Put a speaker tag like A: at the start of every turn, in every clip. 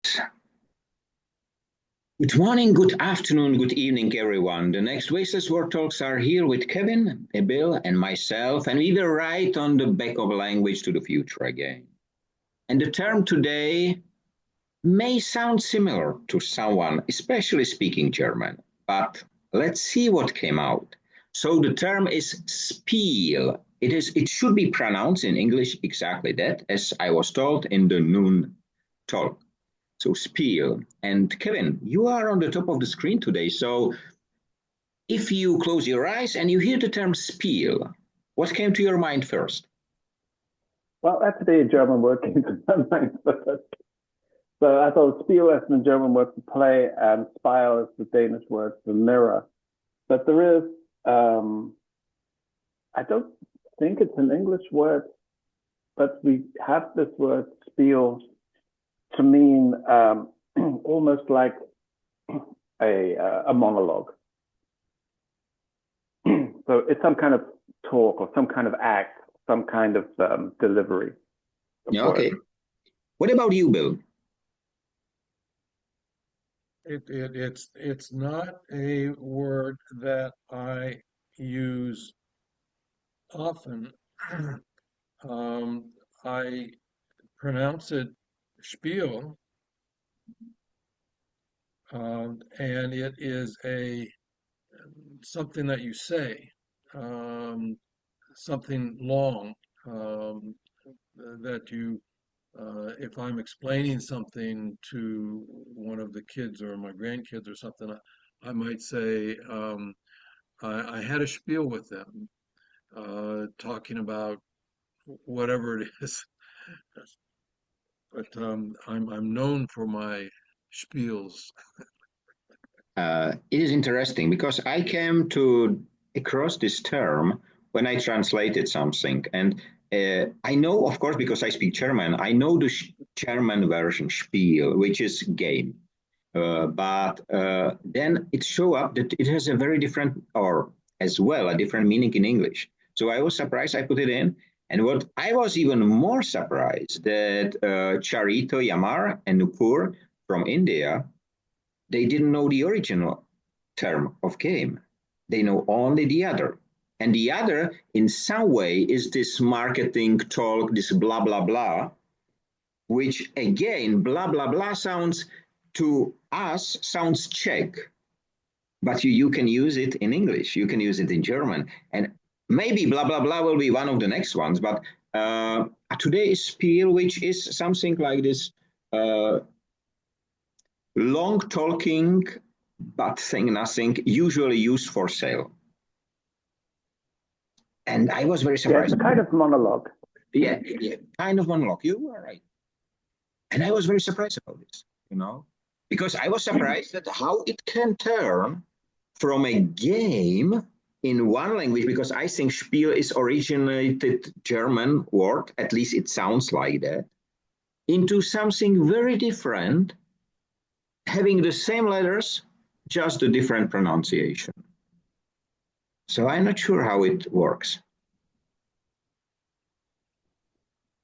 A: Good morning, good afternoon, good evening, everyone. The next Wasteless World Talks are here with Kevin, Bill, and myself, and we will write on the back of language to the future again. And the term today may sound similar to someone, especially speaking German, but let's see what came out. So the term is SPIEL. It should be pronounced in English exactly that, as I was told in the noon talk. So SPIEL. And Kevin, you are on the top of the screen today. So if you close your eyes and you hear the term SPIEL, what came to your mind first?
B: Well, that's a German word came to my mind first. So I thought Spiel is the German word for play and Spiel is the Danish word for mirror. But there is, I don't think it's an English word, but we have this word Spiel to mean almost like a monologue. So it's some kind of talk or some kind of act, some kind of delivery.
A: Okay. What about you, Bill?
C: It's not a word that I use often. I pronounce it spiel, and it is something that you say, something long that you. If I'm explaining something to one of the kids or my grandkids or something, I might say, I had a spiel with them, talking about whatever it is. But I'm known for my spiels.
A: It is interesting because I came to across this term when I translated something, and I know, of course, because I speak German, I know the German version Spiel, which is game. But then it show up that it has a very different, or as well, a different meaning in English. So I was surprised I put it in. And what I was even more surprised that Charito, Yamar, and Nupur from India, they didn't know the original term of game. They know only the other. And the other, in some way, is this marketing talk, this blah, blah, blah, which again, blah, blah, blah sounds to us, sounds Czech. But you can use it in English, you can use it in German. And maybe blah, blah, blah will be one of the next ones. But today is Spiel, which is something like this long talking, but saying nothing, usually used for sale. And I was very surprised.
B: Yeah, it's a kind of monologue.
A: Yeah, kind of monologue. You are right. And I was very surprised about this, because I was surprised at how it can turn from a game in one language, because I think Spiel is originated German word, at least it sounds like that, into something very different, having the same letters, just a different pronunciation. So I'm not sure how it works.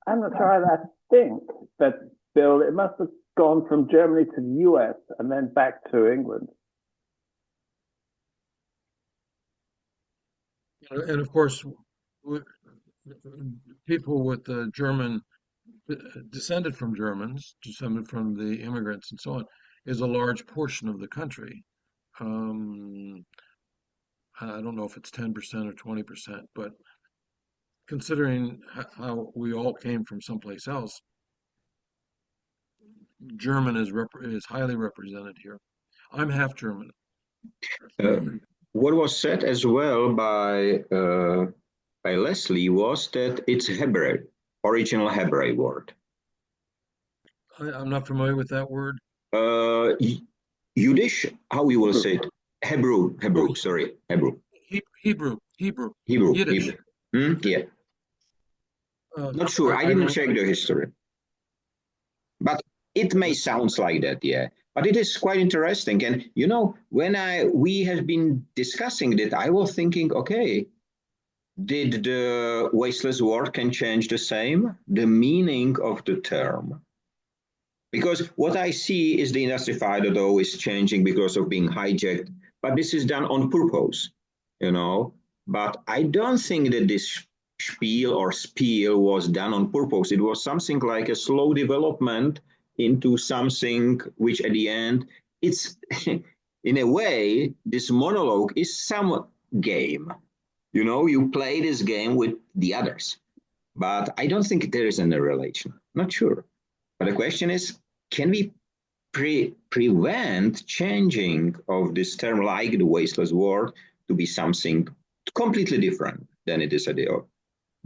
B: I'm not sure. I think that, Bill, it must have gone from Germany to the US and then back to England.
C: And of course, people with the German, descended from Germans, descended from the immigrants and so on, is a large portion of the country. I don't know if it's 10% or 20%, but considering how we all came from someplace else, German is highly represented here. I'm half German.
A: What was said as well by Leslie was that it's Hebrew, original Hebrew word.
C: I'm not familiar with that word.
A: Yiddish, how we will say it? Hebrew, sorry, Hebrew.
C: Hebrew.
A: Yiddish. Yeah. Not sure. I didn't check the history. But it may sound like that, yeah. But it is quite interesting. And when we have been discussing it, I was thinking, okay, did the wasteless word can change the same? The meaning of the term. Because what I see is the industry 5.0 is changing because of being hijacked, but this is done on purpose, you know. But I don't think that this spiel or spiel was done on purpose. It was something like a slow development into something which at the end, it's in a way, this monologue is some game. You know, you play this game with the others. But I don't think there is any relation. Not sure. But the question is, can we prevent changing of this term like the wasteless world to be something completely different than it is at the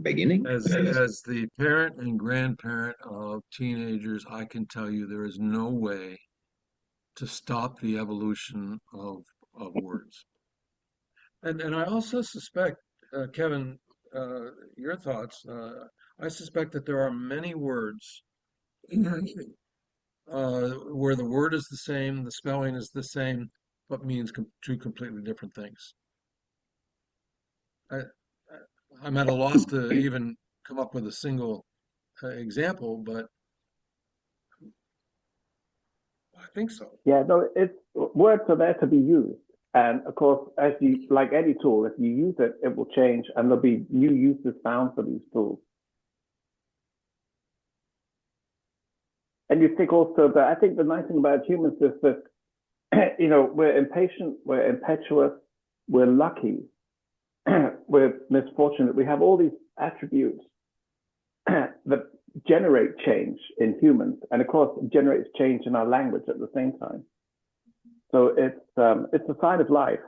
A: beginning?
C: As the parent and grandparent of teenagers, I can tell you there is no way to stop the evolution of words. And I also suspect, Kevin, your thoughts, I suspect that there are many words where the word is the same, the spelling is the same, but means two completely different things. I, I'm at a loss to even come up with a single example, but I think so.
B: Yeah, no, it's words are there to be used. And of course, as you like any tool, if you use it, it will change and there'll be new uses found for these tools. And you think also that I think the nice thing about humans is that we're impatient, we're impetuous, we're lucky, we're misfortunate. We have all these attributes that generate change in humans, and of course, it generates change in our language at the same time. So it's a sign of life.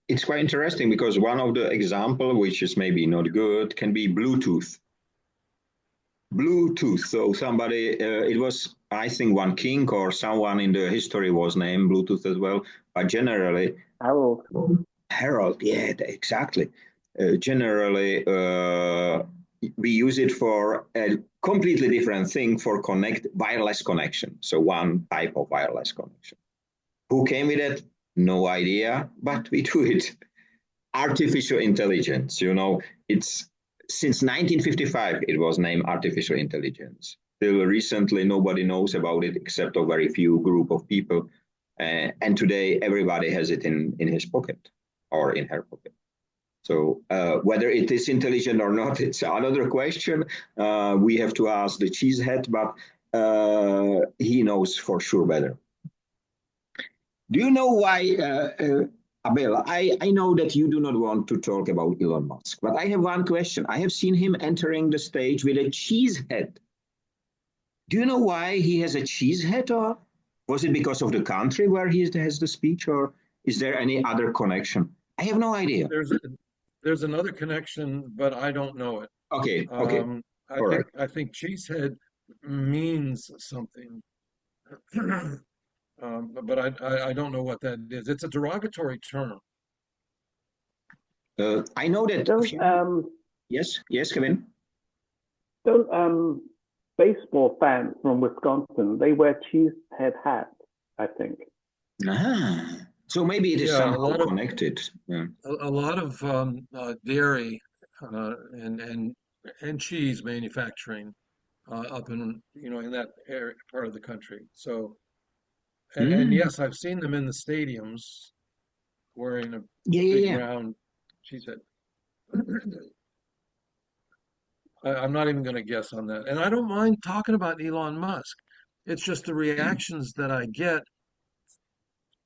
A: It's quite interesting because one of the example, which is maybe not good, can be Bluetooth. Bluetooth. So somebody, it was, I think, one king or someone in the history was named Bluetooth as well. But generally,
B: Harold.
A: Harold, yeah, exactly. Generally, we use it for a completely different thing for wireless connection. So one type of wireless connection. Who came with it? No idea, but we do it. Artificial intelligence, it's since 1955, it was named artificial intelligence. Till recently, nobody knows about it except a very few group of people. And today, everybody has it in his pocket or in her pocket. So whether it is intelligent or not, it's another question. We have to ask the cheesehead, but he knows for sure better. Do you know why, Abel, I know that you do not want to talk about Elon Musk, but I have one question. I have seen him entering the stage with a cheese head. Do you know why he has a cheese head? Or was it because of the country where he has the speech, or is there any other connection? I have no idea.
C: There's another connection, but I don't know it.
A: Okay.
C: I think cheesehead means something. But I don't know what that is. It's a derogatory term.
A: I know that. Yes, Kevin.
B: Don't baseball fans from Wisconsin, they wear cheesehead hats, I think.
A: So maybe it is somehow connected.
C: A lot of dairy and cheese manufacturing up in that area, part of the country. So. And yes, I've seen them in the stadiums wearing a big round cheesehead. I'm not even going to guess on that. And I don't mind talking about Elon Musk. It's just the reactions that I get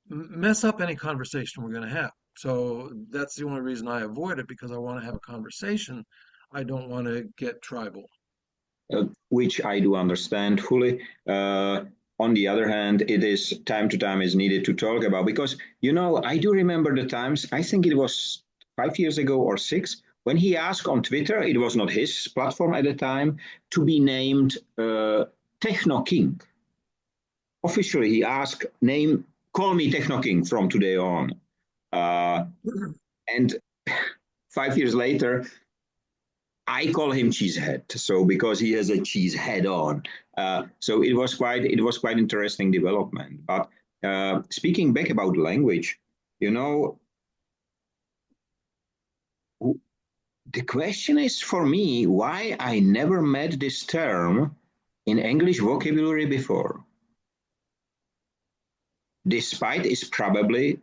C: mess up any conversation we're going to have. So that's the only reason I avoid it, because I want to have a conversation. I don't want to get tribal.
A: Which I do understand fully. On the other hand, it is time to time is needed to talk about, because, I do remember the times, I think it was 5 years ago or 6, when he asked on Twitter, it was not his platform at the time, to be named Techno King. Officially, he asked, call me Techno King from today on. And 5 years later, I call him cheesehead, so because he has a cheese head on. So it was quite interesting development. But speaking back about language, The question is for me why I never met this term in English vocabulary before. Despite it's probably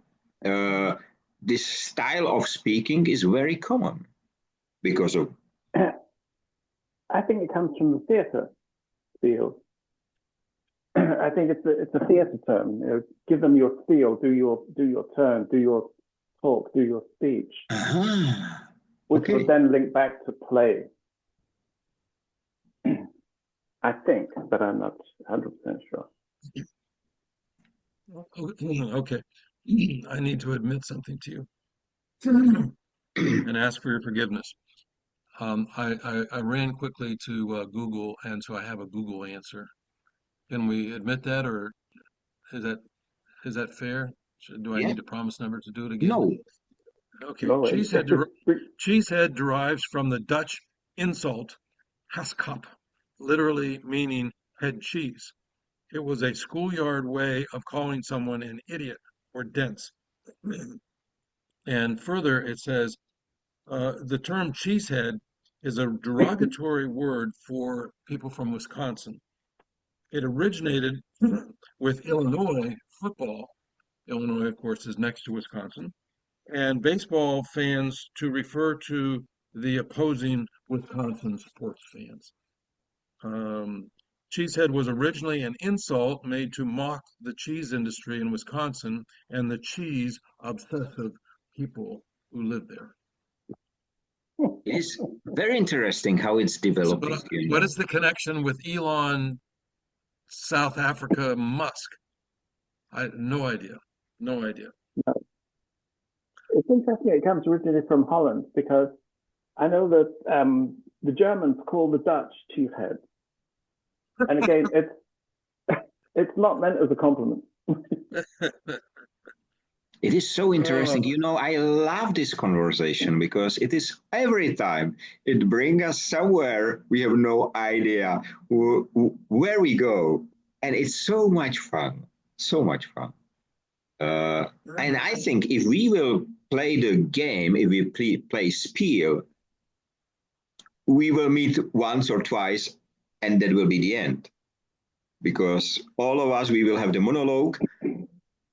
A: this style of speaking is very common because of.
B: I think it comes from the theatre field. I think it's a theatre term. You know, give them your spiel, do your turn, do your talk, do your speech, which
A: Okay.
B: would then link back to play. I think, but I'm not 100% sure.
C: Okay. I need to admit something to you and ask for your forgiveness. I ran quickly to Google, and so I have a Google answer. Can we admit that, or is that is that fair? Do I
A: Yeah.
C: need to promise never to do it again?
A: No.
C: Okay.
B: No,
C: Cheesehead derives from the Dutch insult "haskop," literally meaning head cheese. It was a schoolyard way of calling someone an idiot or dense. And further, it says the term cheesehead is a derogatory word for people from Wisconsin. It originated with Illinois football. Illinois, of course, is next to Wisconsin, and baseball fans to refer to the opposing Wisconsin sports fans. Um, Cheesehead was originally an insult made to mock the cheese industry in Wisconsin and the cheese obsessive people who live there.
A: It's very interesting how it's
C: So,
A: developing, you
C: what
A: know.
C: is the connection with Elon, South Africa, Musk? I no idea. No idea.
B: it's interesting it comes originally from Holland because I know that the Germans call the Dutch cheesehead. And again, it's not meant as a compliment.
A: It is so interesting.
C: Oh,
A: You know, I love this conversation because it is every time it brings us somewhere we have no idea where we go. And it's so much fun. So much fun. And I think if we will play the game, if we play Spiel, we will meet once or twice and that will be the end. Because all of us, we will have the monologue.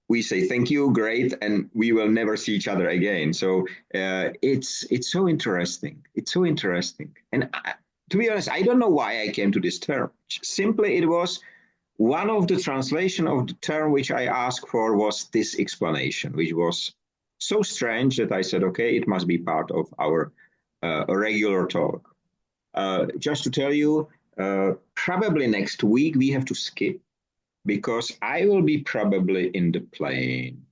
A: We say thank you, great, and we will never see each other again. So it's so interesting. It's so interesting. And to be honest, I don't know why I came to this term. Simply, it was one of the translation of the term which I asked for was this explanation, which was so strange that I said, okay, it must be part of our regular talk. Just to tell you, probably next week we have to skip because I will be probably in the plane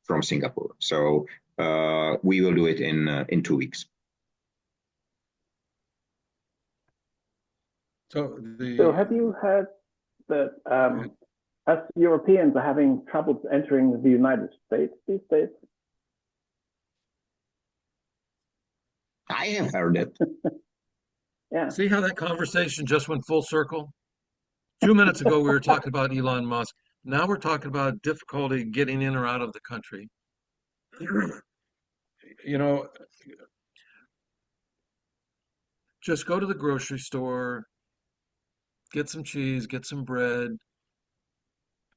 A: from Singapore. So we will do it in 2 weeks.
C: so
B: So have you heard that us Europeans are having trouble entering the United States these days?
A: I have heard it.
B: Yeah.
C: see how that conversation just went full circle? A few minutes ago, we were talking about Elon Musk. Now we're talking about difficulty getting in or out of the country. You know, just go to the grocery store, get some cheese, get some bread,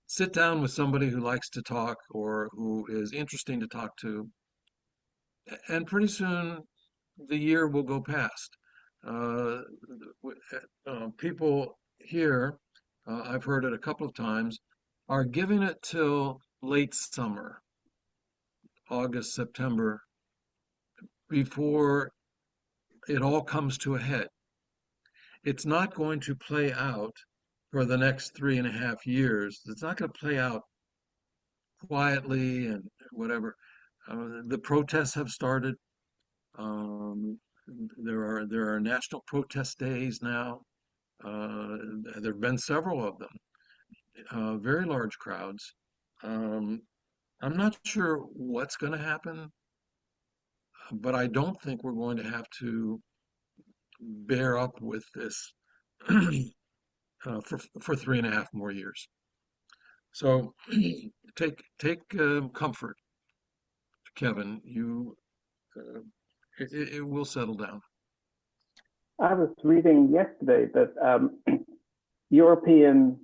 C: sit down with somebody who likes to talk or who is interesting to talk to, and pretty soon the year will go past. Uh, People here, I've heard it a couple of times, are giving it till late summer, August, September, before it all comes to a head. It's not going to play out for the next 3.5 years. It's not going to play out quietly and whatever. The protests have started. Um, there are national protest days now. There have been several of them. Very large crowds. Um, I'm not sure what's going to happen, but I don't think we're going to have to bear up with this for 3.5 more years. So take comfort, Kevin. You, uh, It will settle down.
B: I was reading yesterday that European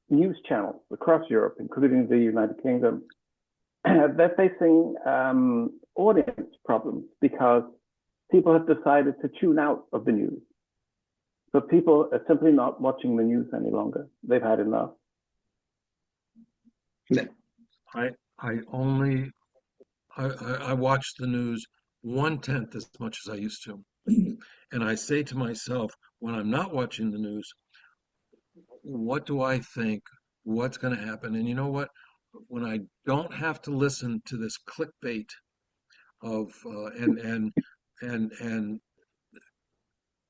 B: news channels across Europe, including the United Kingdom, they're facing audience problems because people have decided to tune out of the news. So people are simply not watching the news any longer. They've had enough.
C: I watch the news 1/10 as much as I used to. And I say to myself, when I'm not watching the news, what do I think? What's going to happen? And you know what? When I don't have to listen to this clickbait of and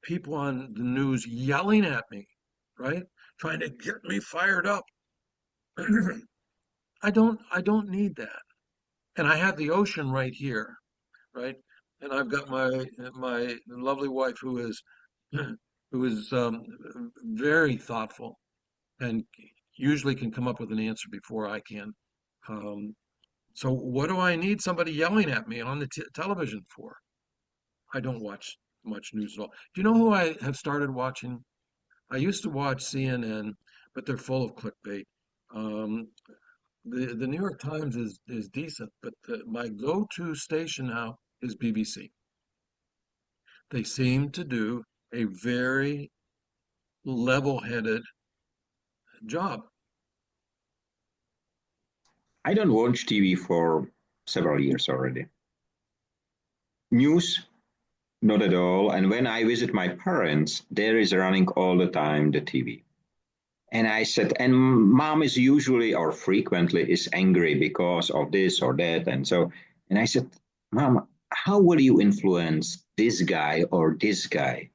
C: people on the news yelling at me, right? Trying to get me fired up. I don't need that. And I have the ocean right here, right? And I've got my lovely wife who is very thoughtful and usually can come up with an answer before I can. Um, so what do I need somebody yelling at me on the television for? I don't watch much news at all. Do you know who I have started watching? I used to watch CNN, but they're full of clickbait. Um, the New York Times is decent, but my go-to station now is BBC. They seem to do a very level-headed job.
A: I don't watch TV for several years already. News, not at all. And when I visit my parents, there is running all the time the TV. And I said, and mom is usually or frequently is angry because of this or that. And so, and I said, Mom, how will you influence this guy or this guy?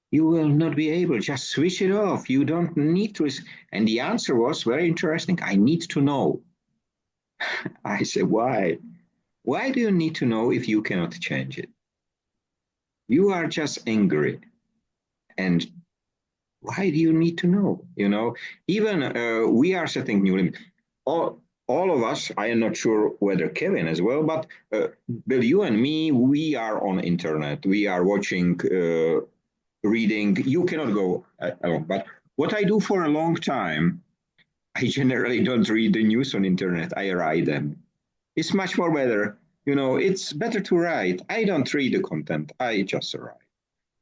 A: You will not be able, just switch it off. You don't need to. And the answer was very interesting. I need to know. I said, why? Why do you need to know if you cannot change it? You are just angry. And why do you need to know? You know, even we are setting new limits. All of us, I am not sure whether Kevin as well, but Bill, you and me, we are on internet. We are watching, reading. You cannot go alone. But what I do for a long time, I generally don't read the news on internet. I write them. It's much more better. You know, it's better to write. I don't read the content. I just write.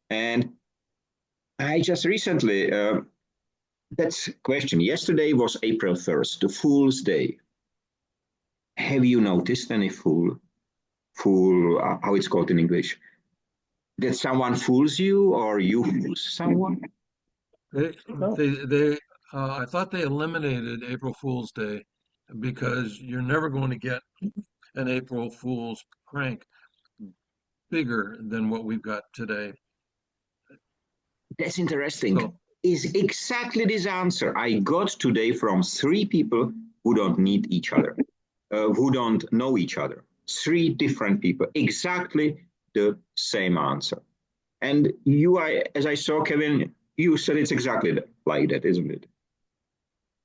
A: And I just recently, that's a question. Yesterday was April 1st, the Fool's Day. Have you noticed any fool, how it's called in English? That someone fools you or you fools someone?
C: They,
B: No.
C: I thought they eliminated April Fool's Day because you're never going to get an April Fool's prank bigger than what we've got today.
A: That's interesting.
C: So,
A: Is exactly this answer I got today from 3 people who don't need each other, who don't know each other. 3 different people, exactly the same answer. And as I saw, Kevin, you said it's exactly like that, isn't it?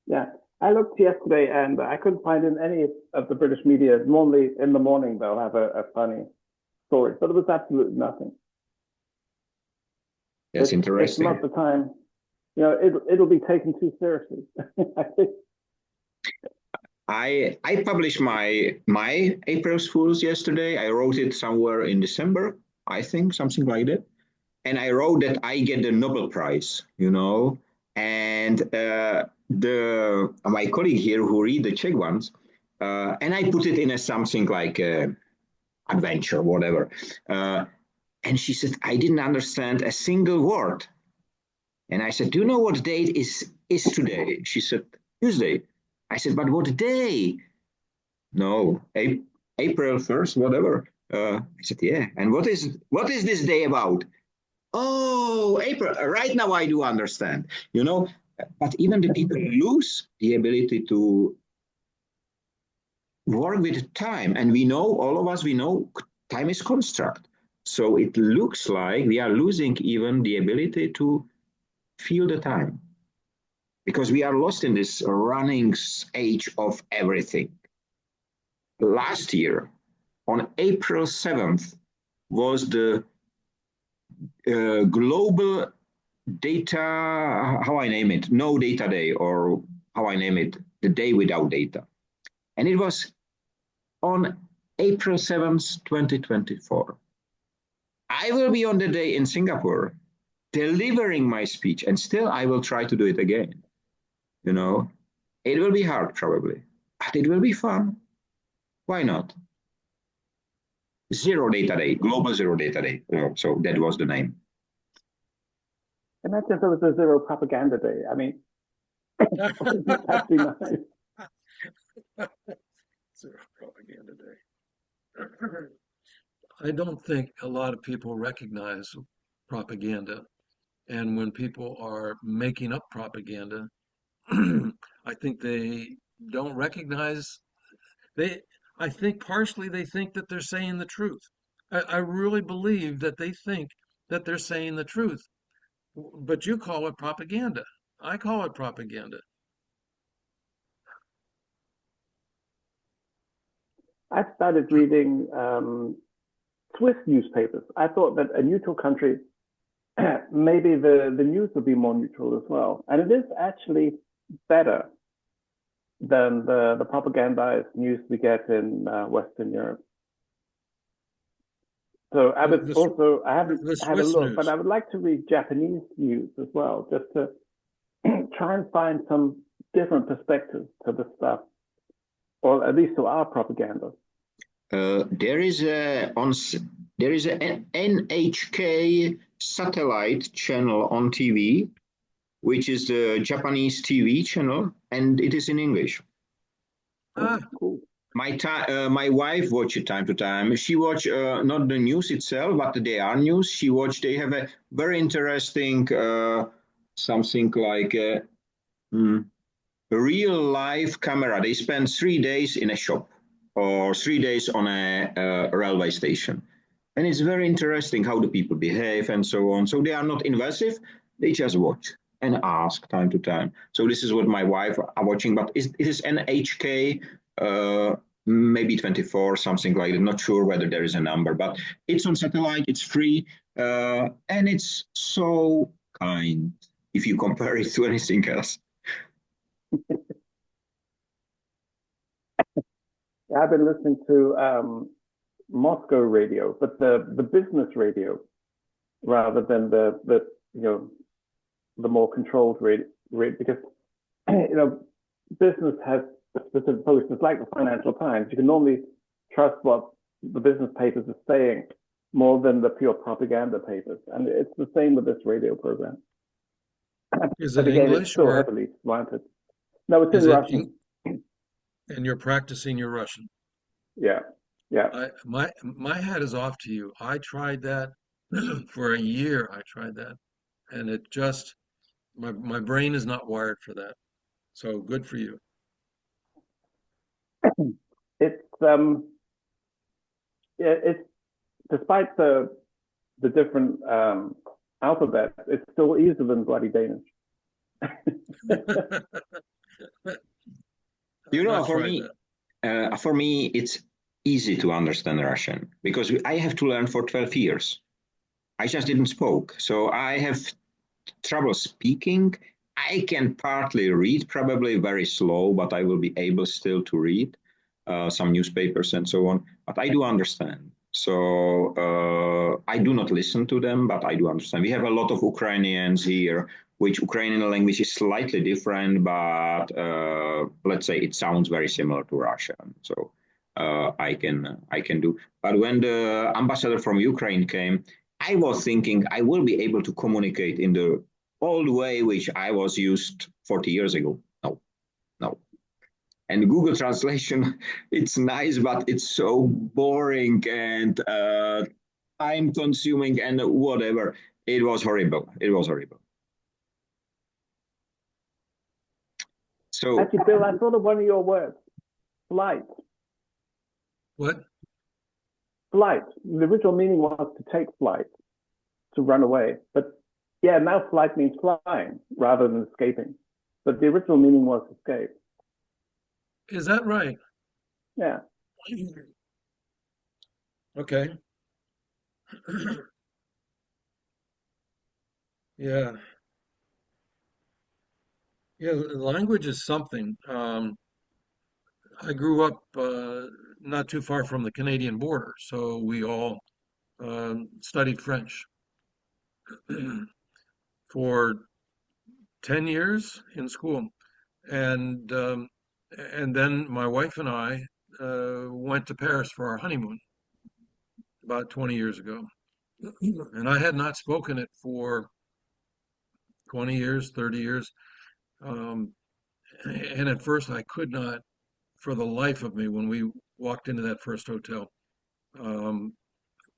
B: Yeah. I looked yesterday and I couldn't find in any of the British media. Normally in the morning they'll have a funny story, but it was absolutely nothing.
A: That's interesting.
B: It's not the time. You know, it'll be taken too seriously. I think.
A: I published my April Fools yesterday. I wrote it somewhere in December, I think, something like that. And I wrote that I get the Nobel Prize, you know. And my colleague here who read the Czech ones, and I put it in a something like adventure, whatever. And she said, I didn't understand a single word. And I said, do you know what date is today? She said, Tuesday. I said, but what day? No, April 1st, whatever. I said, yeah. And what is this day about? Oh, April. Right now I do understand, you know. But even the people lose the ability to work with time. And we know, all of us, we know time is construct. So it looks like we are losing even the ability to feel the time because we are lost in this running age of everything. Last year, on April 7th, was the global data, how I name it, no data day, or how I name it, the day without data. And it was on April 7th, 2024. I will be on the day in Singapore delivering my speech, and still I will try to do it again. You know, it will be hard probably, but it will be fun. Why not? Zero Data Day, Global Zero Data Day. So that was the name.
B: Imagine if there was a zero propaganda day. I mean, that'd be nice.
C: Zero propaganda day. I don't think a lot of people recognize propaganda. And when people are making up propaganda, I think they don't recognize they I think partially they think that they're saying the truth. I really believe that they think that they're saying the truth. But you call it propaganda. I call it propaganda.
B: I started reading Swiss newspapers. I thought that a neutral country, maybe the news would be more neutral as well. And it is actually better than the propagandized news we get in Western Europe. So I haven't
C: The
B: had a
C: Swiss
B: look, but
C: news.
B: I would like to read Japanese news as well, just to try and find some different perspectives to the stuff, or at least to our propaganda.
A: There is an NHK satellite channel on TV, which is the Japanese TV channel, and it is in English.
C: Ah,
B: Cool.
A: My wife watch it time to time. She watch not the news itself, but the DR news. They have a very interesting something like a real live camera. They spend 3 days in a shop or 3 days on a railway station. And it's very interesting how the people behave and so on. So they are not invasive, they just watch and ask time to time. So this is what my wife are watching, but it is NHK, maybe 24, something like that. Not sure whether there is a number, but it's on satellite, it's free, and it's so kind if you compare it to anything else.
B: I've been listening to Moscow radio, but the business radio rather than the the more controlled radio because business has a specific post. It's like the Financial Times. You can normally trust what the business papers are saying more than the pure propaganda papers, and it's the same with this radio program.
C: is
B: But
C: it
B: again, it's
C: English
B: still
C: or
B: heavily slanted. No, it's
C: is
B: in
C: it
B: Russian.
C: and you're practicing your Russian?
B: Yeah, yeah.
C: My hat is off to you. I tried that for a year. I tried that, and it just my brain is not wired for that. So good for you.
B: It's yeah, it's despite the different alphabets, it's still easier than bloody Danish.
A: You
C: I've
A: know,
C: not tried that.
A: for me, it's easy to understand Russian because I have to learn for 12 years. I just didn't spoke, so I have trouble speaking. I can partly read, probably very slow, but I will be able still to read some newspapers and so on. But I do understand. So I do not listen to them, but I do understand. We have a lot of Ukrainians here, which Ukrainian language is slightly different, but let's say it sounds very similar to Russian. So I can do. But when the ambassador from Ukraine came, I was thinking I will be able to communicate in the old way which I was used 40 years ago. No, no. And Google Translation, it's nice, but it's so boring and time consuming and whatever. It was horrible. It was horrible. So
B: Actually, Bill, I thought of one of your words, flight.
C: What?
B: Flight. The original meaning was to take flight, to run away. But yeah, now flight means flying rather than escaping. But the original meaning was escape.
C: Is that right?
B: Yeah.
C: Okay. Yeah, yeah. Language is something. I grew up not too far from the Canadian border, so we all studied French for 10 years in school. And and then my wife and I went to Paris for our honeymoon about 20 years ago. And I had not spoken it for 20 years, 30 years. Um, and at first I could not, for the life of me, when we walked into that first hotel. Um,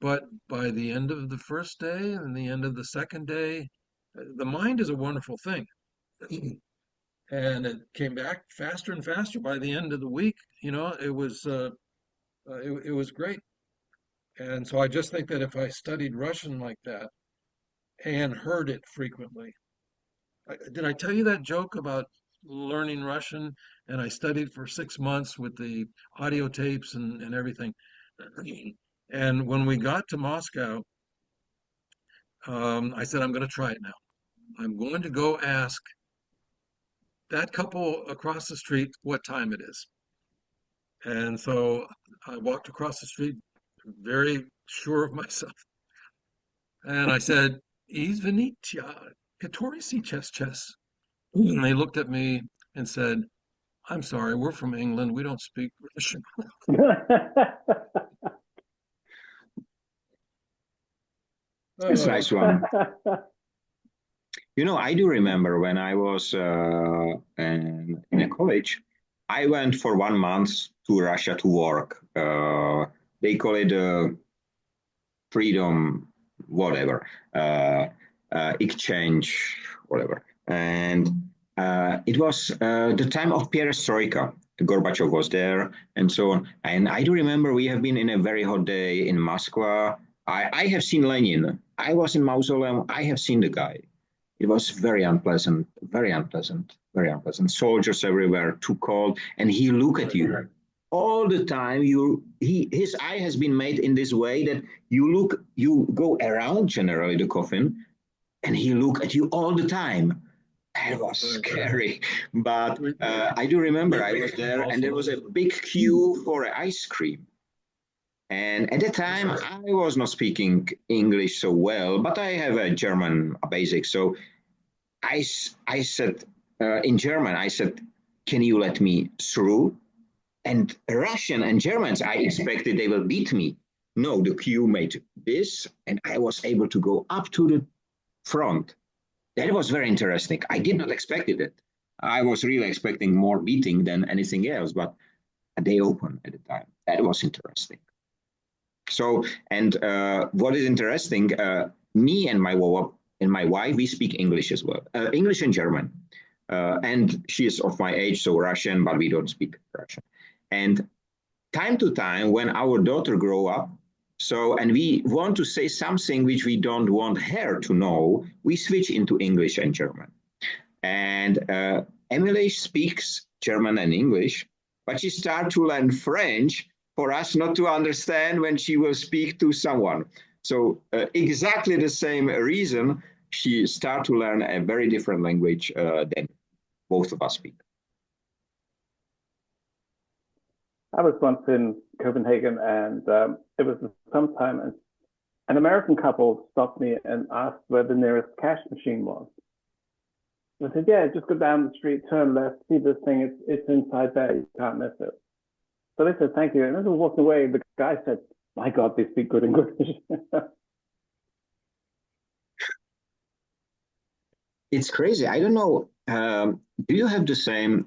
C: but by the end of the first day and the end of the second day, the mind is a wonderful thing. And it came back faster and faster by the end of the week. It was great. And so I just think that if I studied Russian like that and heard it frequently, did I tell you that joke about learning Russian? And I studied for 6 months with the audio tapes and everything. And when we got to Moscow, I said, I'm going to try it now. I'm going to go ask that couple across the street what time it is. And so I walked across the street, very sure of myself. And I said, Izvinitia, который сейчас час? And they looked at me and said, I'm sorry, we're from England. We don't speak Russian.
A: It's a nice one. I do remember when I was in a college, I went for 1 month to Russia to work. They call it freedom, whatever, exchange, whatever. And it was the time of perestroika. Gorbachev was there and so on. And I do remember we have been in a very hot day in Moscow. I have seen Lenin. I was in Mausoleum. I have seen the guy. It was very unpleasant, very unpleasant, very unpleasant. Soldiers everywhere, too cold, and he look at you all the time. His eye has been made in this way that you go around generally the coffin, and he look at you all the time. It was scary, but I do remember I was there, and there was a big queue for ice cream. And at the time, I was not speaking English so well, but I have a German basic. So I said, in German, I said, can you let me through? And Russian and Germans, I expected they will beat me. No, the queue made this, and I was able to go up to the front. That was very interesting. I did not expect it. I was really expecting more beating than anything else, but they opened at the time. That was interesting. So, and what is interesting, me and my wife, we speak English as well, English and German. And she is of my age, so Russian, but we don't speak Russian. And time to time, when our daughter grow up, and we want to say something which we don't want her to know, we switch into English and German. And Emily speaks German and English, but she starts to learn French for us not to understand when she will speak to someone. So exactly the same reason, she started to learn a very different language than both of us speak.
B: I was once in Copenhagen, and it was sometime, and an American couple stopped me and asked where the nearest cash machine was. I said, yeah, just go down the street, turn left, see this thing, it's inside there, you can't miss it. So they said, thank you. And as we were walking away, the guy said, my God, they speak good English.
A: It's crazy. I don't know. Do you have the same?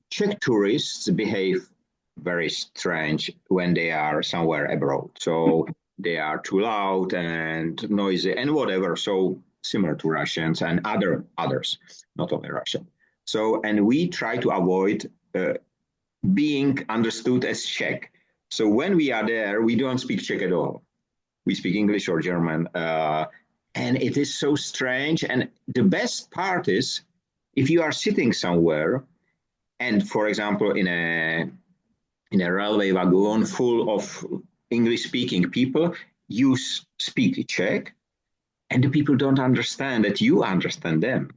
A: Czech tourists behave very strange when they are somewhere abroad. So they are too loud and noisy and whatever. So similar to Russians and others, not only Russian. So, and we try to avoid being understood as Czech. So when we are there, we don't speak Czech at all. We speak English or German. And it is so strange. And the best part is, if you are sitting somewhere, and for example, in a railway wagon full of English-speaking people, you speak Czech, and the people don't understand that you understand them.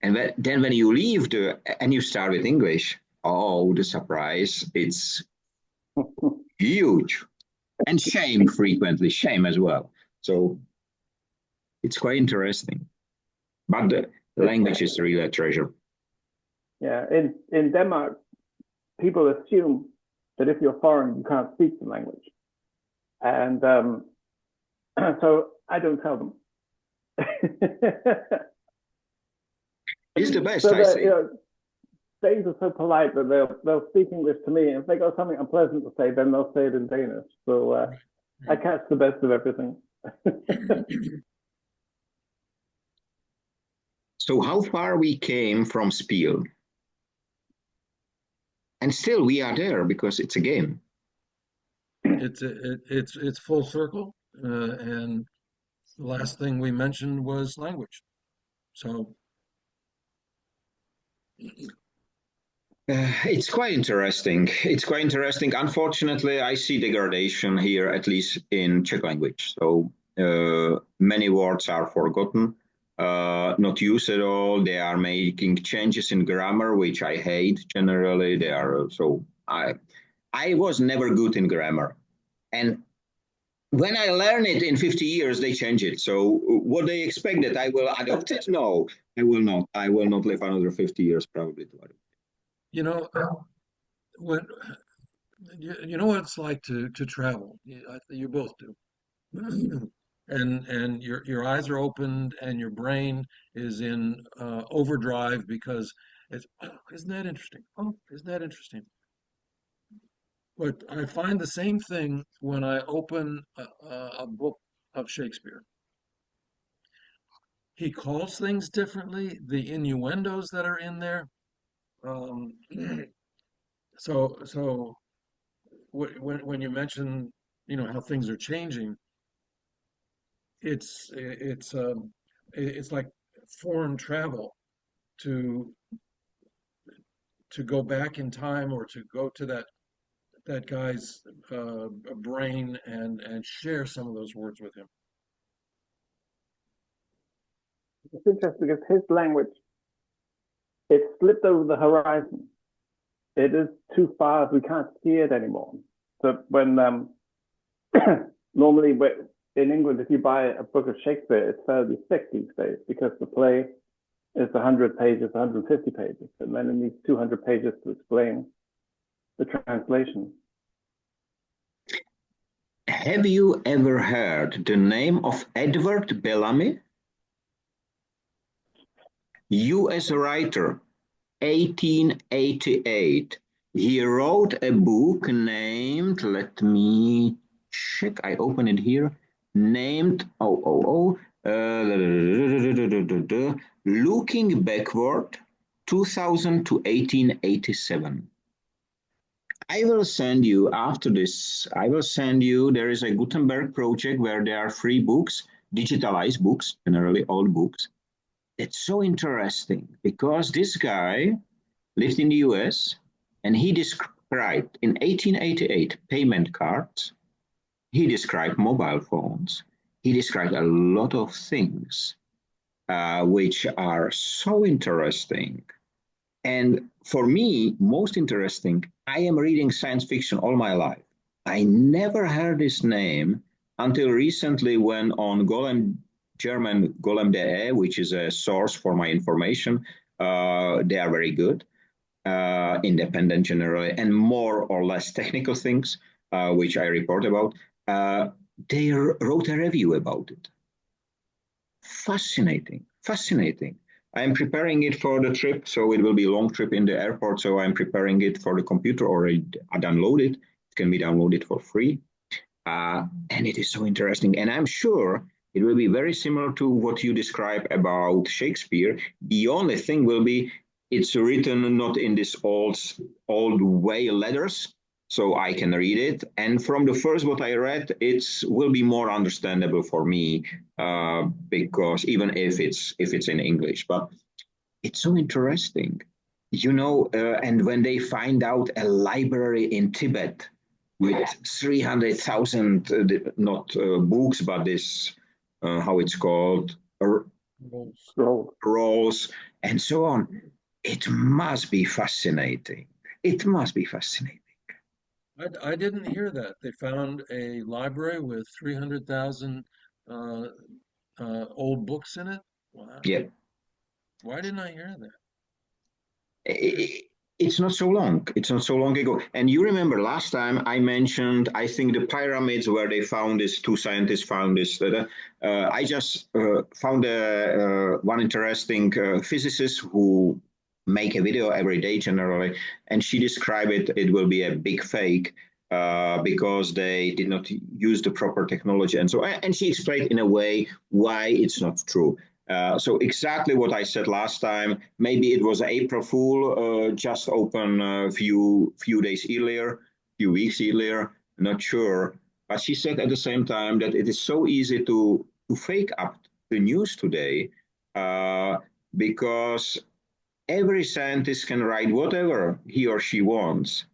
A: And then when you leave and you start with English, oh, the surprise, it's huge. And shame frequently, shame as well. So it's quite interesting. But the language is really a treasure.
B: Yeah, in Denmark, people assume that if you're foreign, you can't speak the language. And so I don't tell them.
A: It's the best,
B: so
A: I say.
B: Danes are so polite that they'll speak English to me. If they got something unpleasant to say, then they'll say it in Danish. So I catch the best of everything.
A: So how far we came from SPIEL? And still we are there because it's a game.
C: It's full circle, and the last thing we mentioned was language. So
A: it's quite interesting. It's quite interesting. Unfortunately, I see degradation here, at least in Czech language. So many words are forgotten, not used at all. They are making changes in grammar, which I hate generally. They are so I was never good in grammar, and when I learn it in 50 years, they change it. So what they expect that I will adopt it? No, I will not. I will not live another 50 years probably to adopt.
C: you know when you know what it's like to travel. You both do. And your eyes are opened and your brain is in overdrive because it's, oh, isn't that interesting? Oh, isn't that interesting? But I find the same thing when I open a book of Shakespeare. He calls things differently, the innuendos that are in there. Um, so when you mention, how things are changing, it's like foreign travel to go back in time or to go to that guy's brain and share some of those words with him.
B: It's interesting because his language, it slipped over the horizon. It is too far, we can't see it anymore. So when normally in England, if you buy a book of Shakespeare, it's fairly thick these days because the play is 100 pages, 150 pages, and then it needs 200 pages to explain the translation.
A: Have you ever heard the name of Edward Bellamy? US writer, 1888. He wrote a book named, let me check, I open it here, named, Looking Backward, 2000 to 1887. I will send you after this, there is a Gutenberg project where there are free books, digitalized books, generally old books. It's so interesting because this guy lived in the US and he described in 1888 payment cards, he described mobile phones, he described a lot of things which are so interesting. And for me, most interesting, I am reading science fiction all my life. I never heard this name until recently when on German Golem.de, which is a source for my information, they are very good, independent generally, and more or less technical things, which I report about. They wrote a review about it. Fascinating, fascinating. I'm preparing it for the trip, so it will be a long trip in the airport. So I'm preparing it for the computer already. I download it. It can be downloaded for free. And it is so interesting. And I'm sure it will be very similar to what you describe about Shakespeare. The only thing will be it's written not in this old way letters, so I can read it. And from the first what I read, it will be more understandable for me because even if it's in English, but it's so interesting, and when they find out a library in Tibet, with 300,000, not books, but this, how it's called, roles, and so on. It must be fascinating. It must be fascinating.
C: I didn't hear that. They found a library with 300,000 uh, old books in it. Wow.
A: Yeah.
C: Why didn't I hear that?
A: It's not so long. It's not so long ago. And you remember last time I mentioned, I think the pyramids where they found this, two scientists found this. I just found one interesting physicist who make a video every day generally, and she described it. It will be a big fake because they did not use the proper technology, and so. And she explained in a way why it's not true. So exactly what I said last time. Maybe it was April Fool, just open a few days earlier, few weeks earlier. Not sure, but she said at the same time that it is so easy to fake up the news today because every scientist can write whatever he or she wants.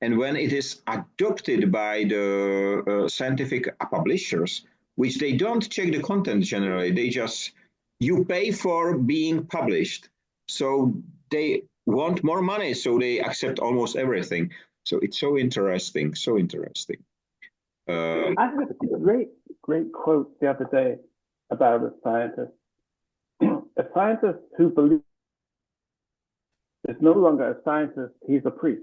A: And when it is adopted by the scientific publishers, which they don't check the content generally, they just, you pay for being published. So they want more money, so they accept almost everything. So it's so interesting, so interesting.
B: I heard a great quote the other day about a scientist. A scientist who believes is no longer a scientist, he's a priest.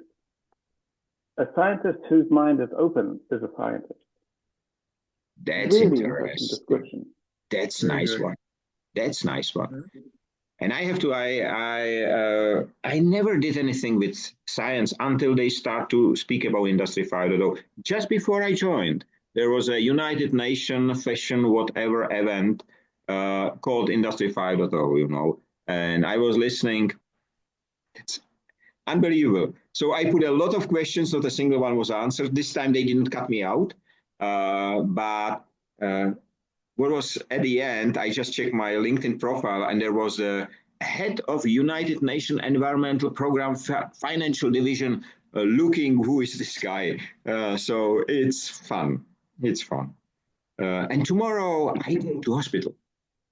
B: A scientist whose mind is open is a scientist.
A: That's
B: really
A: interesting
B: description.
A: That's
C: Very
A: nice
C: good.
A: one. That's nice one. And I have to, I never did anything with science until they start to speak about Industry 5.0. Just before I joined, there was a United Nations fashion whatever event called Industry 5.0, you know, and I was listening. It's unbelievable. So I put a lot of questions, not a single one was answered. This time they didn't cut me out, but what was at the end, I just checked my LinkedIn profile and there was a head of United Nations Environmental Program Financial Division looking, who is this guy? So it's fun. It's fun. And tomorrow I go to hospital.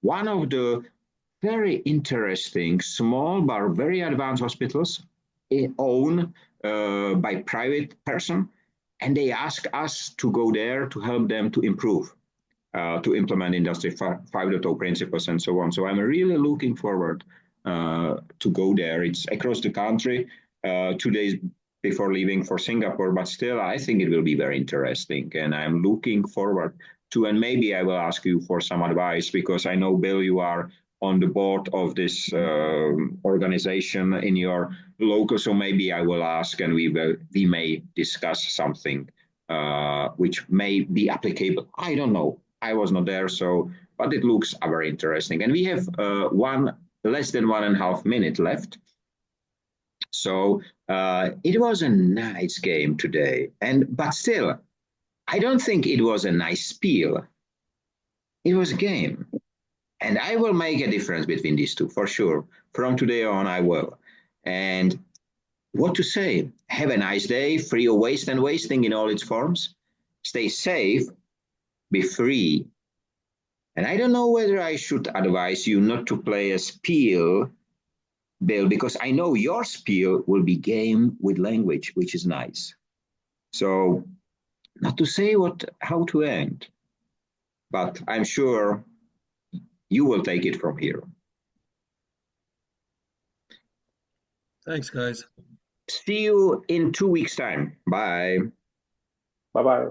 A: One of the very interesting, small but very advanced hospitals owned by private person. And they ask us to go there to help them to improve. To implement Industry 5.0 principles and so on. So I'm really looking forward to go there. It's across the country, 2 days before leaving for Singapore, but still I think it will be very interesting and I'm looking forward to, and maybe I will ask you for some advice because I know, Bill, you are on the board of this organization in your local, so maybe I will ask and we may discuss something which may be applicable. I don't know. I was not there, so, but it looks very interesting. And we have less than 1.5 minutes left. So it was a nice game today. But still, I don't think it was a nice spiel. It was a game. And I will make a difference between these two, for sure. From today on, I will. And what to say? Have a nice day, free of waste and wasting in all its forms. Stay safe, be free. And I don't know whether I should advise you not to play a spiel, Bill, because I know your spiel will be game with language, which is nice. So not to say how to end, but I'm sure you will take it from here.
C: Thanks, guys.
A: See you in 2 weeks' time. Bye.
B: Bye-bye.